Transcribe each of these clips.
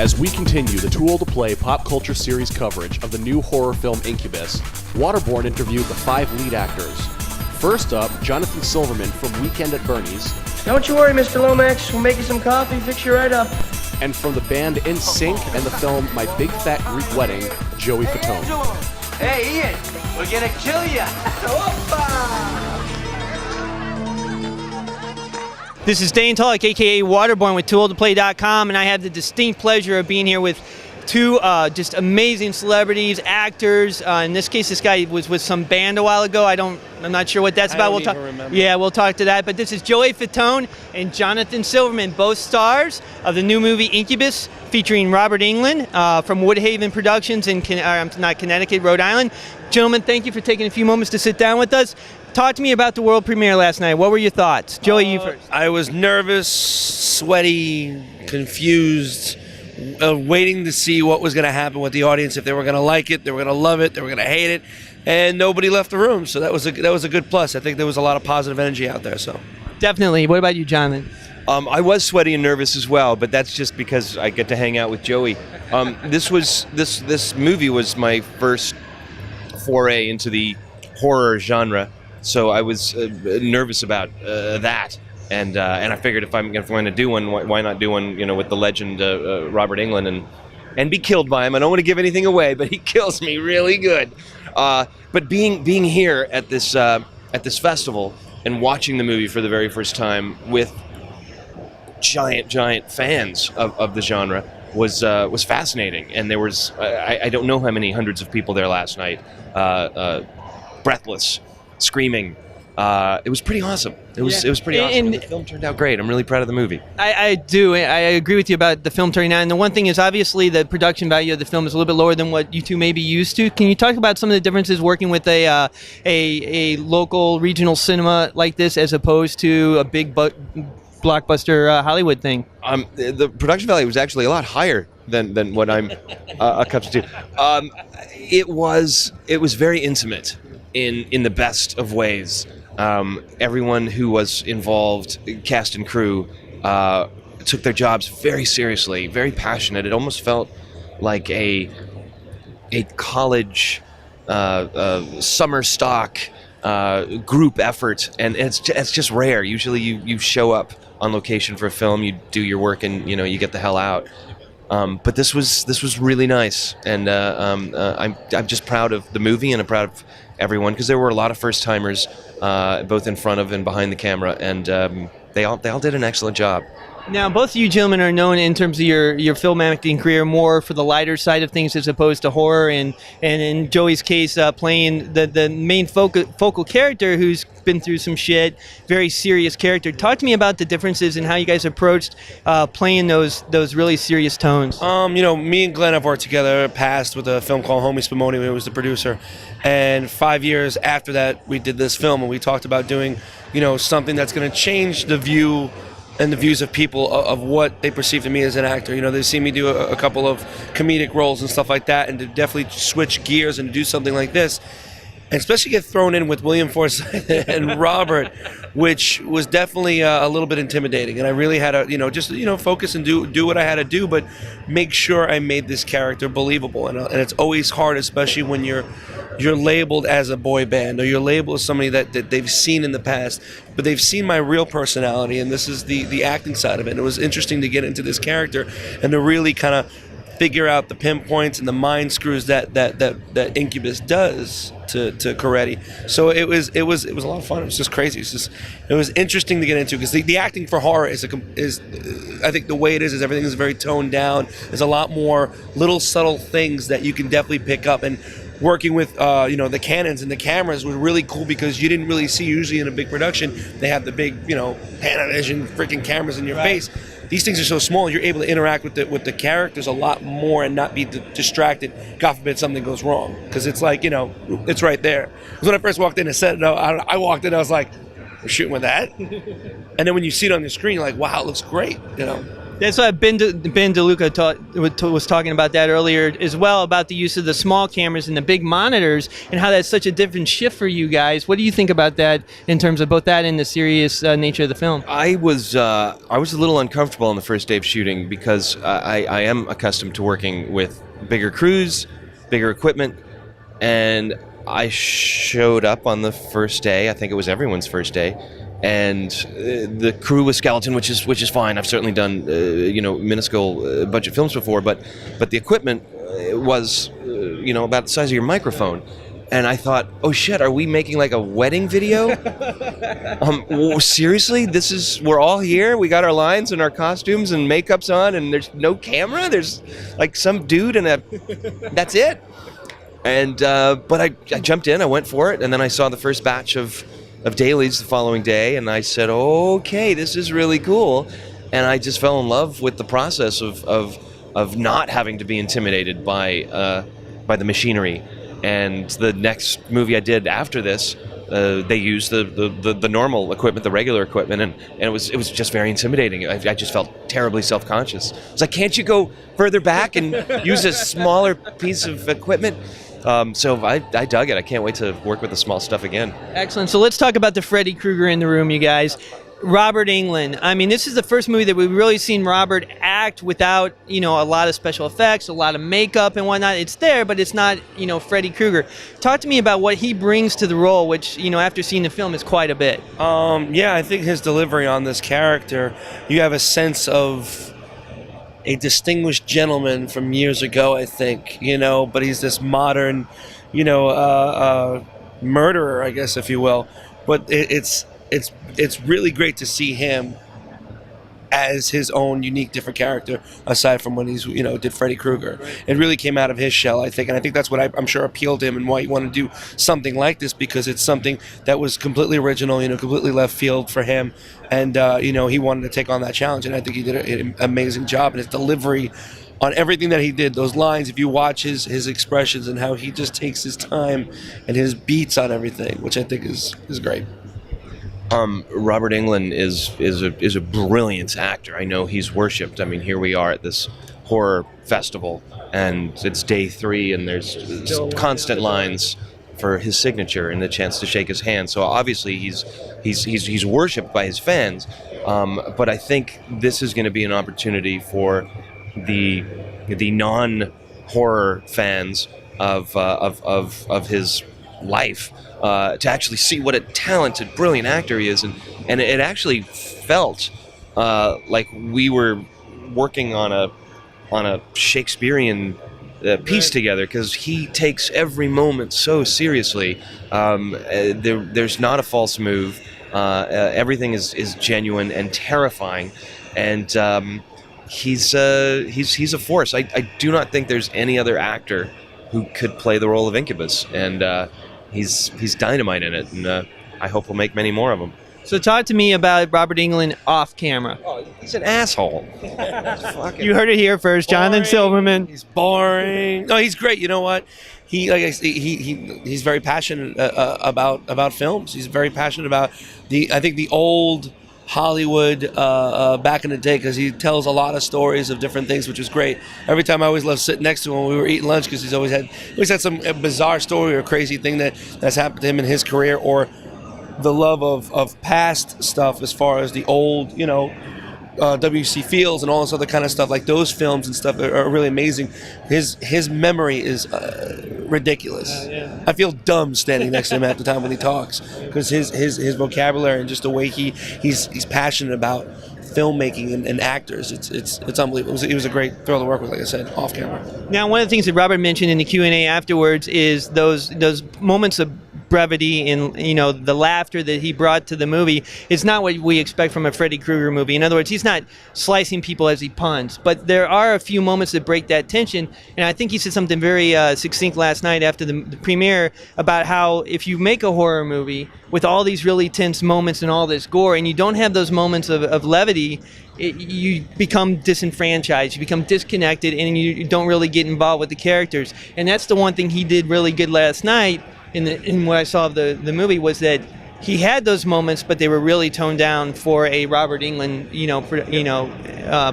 As we continue the Too Old to Play pop culture series coverage of the new horror film Inkubus, Waterborn interviewed the 5 lead actors. First up, Jonathan Silverman from Weekend at Bernie's. Don't you worry, Mr. Lomax. We'll make you some coffee, fix you right up. And from the band In Sync and the film My Big Fat Greek Wedding, Joey Fatone. Hey, Ian, we're gonna kill ya! This is Dane Tullock, aka Waterborn with 2old2play.com, and I have the distinct pleasure of being here with two just amazing celebrities, actors. In this case, this guy was with some band a while ago. I'm not sure what that's about. We'll talk. Remember. Yeah, we'll talk to that. But this is Joey Fatone and Jonathan Silverman, both stars of the new movie Inkubus, featuring Robert Englund from Woodhaven Productions in Connecticut, Rhode Island. Gentlemen, thank you for taking a few moments to sit down with us. Talk to me about the world premiere last night. What were your thoughts? Joey, you first. I was nervous, sweaty, confused, waiting to see what was going to happen with the audience, if they were going to like it, they were going to love it, they were going to hate it, and nobody left the room. So that was a good plus. I think there was a lot of positive energy out there. So Definitely. What about you, Jonathan? I was sweaty and nervous as well, but that's just because I get to hang out with Joey. This movie was my first foray into the horror genre. So I was nervous about that, and I figured if I'm going to do one, why not do one, with the legend Robert Englund and be killed by him. I don't want to give anything away, but he kills me really good. But being here at this festival and watching the movie for the very first time with giant fans of the genre was fascinating. And there was I don't know how many hundreds of people there last night, breathless, screaming. It was pretty awesome. It was pretty awesome. And the film turned out great. I'm really proud of the movie. I do. I agree with you about the film turning out. And the one thing is, obviously, the production value of the film is a little bit lower than what you two may be used to. Can you talk about some of the differences working with a local regional cinema like this as opposed to a big blockbuster Hollywood thing? The production value was actually a lot higher than what I'm accustomed to. It was very intimate in the best of ways. Everyone who was involved, cast and crew, took their jobs very seriously, very passionate. It almost felt like a college summer stock group effort, and it's just rare. Usually you show up on location for a film, you do your work, and you get the hell out. But this was really nice, and I'm just proud of the movie, and I'm proud of everyone, because there were a lot of first-timers, both in front of and behind the camera, and they all did an excellent job. Now, both of you gentlemen are known in terms of your film acting career more for the lighter side of things as opposed to horror, and in Joey's case, playing the main focal character who's been through some shit, very serious character. Talk to me about the differences in how you guys approached playing those really serious tones. Me and Glenn have worked together past with a film called Homie Spumoni, who was the producer, and 5 years after that, we did this film, and we talked about doing, something that's going to change the view and the views of people of what they perceive of me as an actor. They've seen me do a couple of comedic roles and stuff like that, and to definitely switch gears and do something like this, and especially get thrown in with William Forsythe and Robert, which was definitely a little bit intimidating. And I really had to, focus and do what I had to do, but make sure I made this character believable. And it's always hard, especially when you're labeled as a boy band, or you're labeled as somebody that they've seen in the past, but they've seen my real personality, and this is the acting side of it. And it was interesting to get into this character and to really kind of figure out the pinpoints and the mind screws that Incubus does to Coretti. So it was a lot of fun. It was just crazy. It was interesting to get into, because the acting for horror is I think the way it is everything is very toned down. There's a lot more little subtle things that you can definitely pick up, and working with the cannons and the cameras was really cool, because you didn't really see, usually in a big production they have the big Panavision freaking cameras in your face. These things are so small, you're able to interact with the characters a lot more and not be distracted, God forbid something goes wrong, because it's like, it's right there. Because when I first walked in and said, I walked in, I was like, we're shooting with that? And then when you see it on the screen, you're like, wow, it looks great, That's why Ben DeLuca was talking about that earlier as well, about the use of the small cameras and the big monitors and how that's such a different shift for you guys. What do you think about that in terms of both that and the serious nature of the film? I was a little uncomfortable on the first day of shooting because I am accustomed to working with bigger crews, bigger equipment, and I showed up on the first day. I think it was everyone's first day, and the crew was skeleton, which is fine. I've certainly done minuscule budget films before, but the equipment was about the size of your microphone. And I thought, oh shit, are we making like a wedding video? Seriously? We're all here, we got our lines and our costumes and makeup's on, and there's no camera? There's like some dude that's it? And, but I jumped in, I went for it, and then I saw the first batch of dailies the following day, and I said, okay, this is really cool. And I just fell in love with the process of not having to be intimidated by the machinery. And the next movie I did after this, they used the normal equipment, the regular equipment, and it was just very intimidating. I just felt terribly self-conscious. I was like, can't you go further back and use a smaller piece of equipment? So I dug it. I can't wait to work with the small stuff again. Excellent. So let's talk about the Freddy Krueger in the room, you guys. Robert Englund. I mean, this is the first movie that we've really seen Robert act without, a lot of special effects, a lot of makeup and whatnot. It's there, but it's not, Freddy Krueger. Talk to me about what he brings to the role, which, after seeing the film, is quite a bit. Yeah, I think his delivery on this character, you have a sense of a distinguished gentleman from years ago, I think, but he's this modern, murderer, I guess, if you will. But it's really great to see him as his own unique, different character, aside from when he's, did Freddy Krueger. It really came out of his shell, I think, and I think that's what I'm sure appealed to him and why he wanted to do something like this, because it's something that was completely original, completely left field for him, and he wanted to take on that challenge, and I think he did an amazing job, and his delivery on everything that he did, those lines, if you watch his expressions and how he just takes his time and his beats on everything, which I think is great. Robert Englund is a brilliant actor. I know he's worshipped. I mean, here we are at this horror festival, and it's day 3, and there's constant lines for his signature and the chance to shake his hand. So obviously he's worshipped by his fans. But I think this is going to be an opportunity for the non-horror fans of his life to actually see what a talented, brilliant actor he is, and it actually felt like we were working on a Shakespearean piece together, because he takes every moment so seriously. There's not a false move. Everything is genuine and terrifying, and he's a force. I do not think there's any other actor who could play the role of Incubus, and he's dynamite in it, and I hope we'll make many more of them. So talk to me about Robert Englund off camera. Oh, he's an asshole. You heard it here first, Jonathan Silverman. He's boring. No, he's great. You know what? He's very passionate about films. He's very passionate about the old Hollywood back in the day, because he tells a lot of stories of different things, which is great. Every time I always loved sitting next to him when we were eating lunch, because he's always had some bizarre story or crazy thing that's happened to him in his career, or the love of past stuff as far as the old, W.C. Fields and all this other kind of stuff. Like those films and stuff are really amazing. His memory is ridiculous. I feel dumb standing next to him at the time when he talks, because his vocabulary and just the way he's passionate about filmmaking and actors. It's unbelievable. It was a great thrill to work with, like I said, off camera. Now, one of the things that Robert mentioned in the Q&A afterwards is those moments of brevity and the laughter that he brought to the movie is not what we expect from a Freddy Krueger movie. In other words, he's not slicing people as he punts, but there are a few moments that break that tension, and I think he said something very succinct last night after the premiere about how if you make a horror movie with all these really tense moments and all this gore, and you don't have those moments of levity, you become disenfranchised, you become disconnected, and you don't really get involved with the characters. And that's the one thing he did really good last night in what I saw of the movie, was that he had those moments, but they were really toned down for a Robert Englund,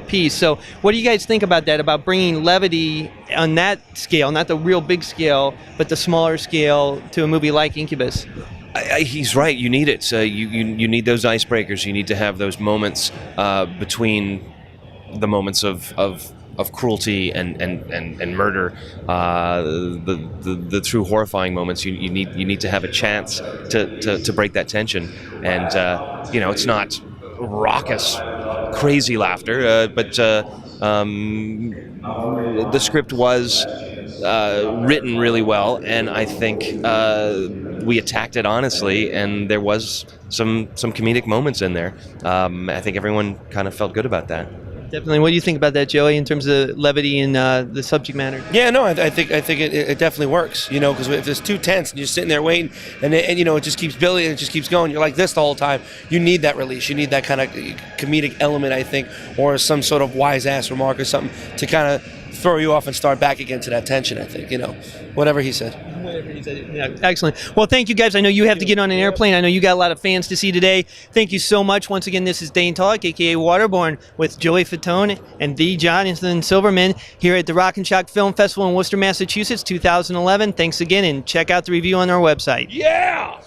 piece. So, what do you guys think about that? About bringing levity on that scale, not the real big scale, but the smaller scale, to a movie like Incubus? He's right. You need it. You need those icebreakers. You need to have those moments between the moments of cruelty and murder, the true horrifying moments. You need to have a chance to break that tension. And it's not raucous, crazy laughter, but the script was written really well, and I think we attacked it honestly, and there was some comedic moments in there. I think everyone kind of felt good about that. Definitely. What do you think about that, Joey, in terms of levity and the subject matter? Yeah, no, I think it definitely works. Because if it's too tense and you're sitting there waiting, and it just keeps building and it just keeps going, you're like this the whole time. You need that release. You need that kind of comedic element, I think, or some sort of wise ass remark or something to kind of throw you off and start back again to that tension. I think whatever he said. Yeah, excellent. Well, thank you guys. I know you have to get on an airplane. I know you got a lot of fans to see today. Thank you so much. Once again, this is Dane Talk, aka Waterborn, with Joey Fatone and the Jonathan Silverman here at the Rock and Shock Film Festival in Worcester, Massachusetts, 2011. Thanks again, and check out the review on our website. Yeah!